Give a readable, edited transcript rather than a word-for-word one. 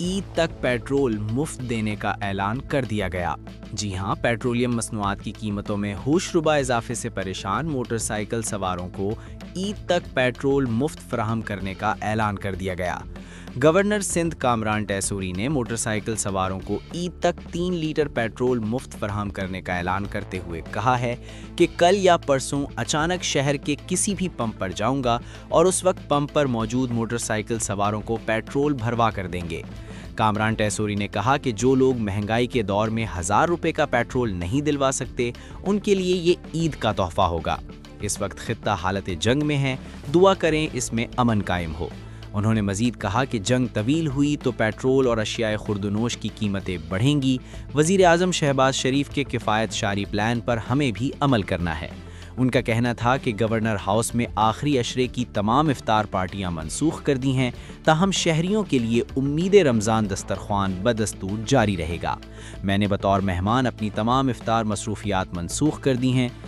ईद तक पेट्रोल मुफ्त देने का ऐलान कर दिया गया। जी हां, पेट्रोलियम मसनूआत की कीमतों में होशरुबा इजाफे से परेशान मोटरसाइकिल सवारों को ईद तक पेट्रोल मुफ्त फराहम करने का ऐलान कर दिया गया। गवर्नर सिंध कामरान टैसूरी ने मोटरसाइकिल सवारों को ईद तक 3 लीटर पेट्रोल मुफ्त फराहम करने का ऐलान करते हुए कहा है कि कल या परसों अचानक शहर के किसी भी पंप पर जाऊंगा और उस वक्त पंप पर मौजूद मोटरसाइकिल सवारों को पेट्रोल भरवा कर देंगे। कामरान टैसूरी ने कहा कि जो लोग महंगाई के दौर में 1000 रुपए का पेट्रोल नहीं दिलवा सकते, उनके लिए ये ईद का तोहफा होगा। इस वक्त खित्ता हालत जंग में है, दुआ करें इसमें अमन कायम हो। उन्होंने मजीद कहा कि जंग तवील हुई तो पेट्रोल और अशियाए खुर्दनोश की कीमतें बढ़ेंगी। वज़ीर आज़म शहबाज शरीफ के किफ़ायत शारी प्लान पर हमें भी अमल करना है। उनका कहना था कि गवर्नर हाउस में आखिरी अशरे की तमाम इफ्तार पार्टियां मनसूख कर दी हैं, ताहम शहरियों के लिए उम्मीद रमज़ान दस्तरख्वान बदस्तूर जारी रहेगा। मैंने बतौर मेहमान अपनी तमाम इफ्तार मसरूफियात मनसूख कर दी हैं।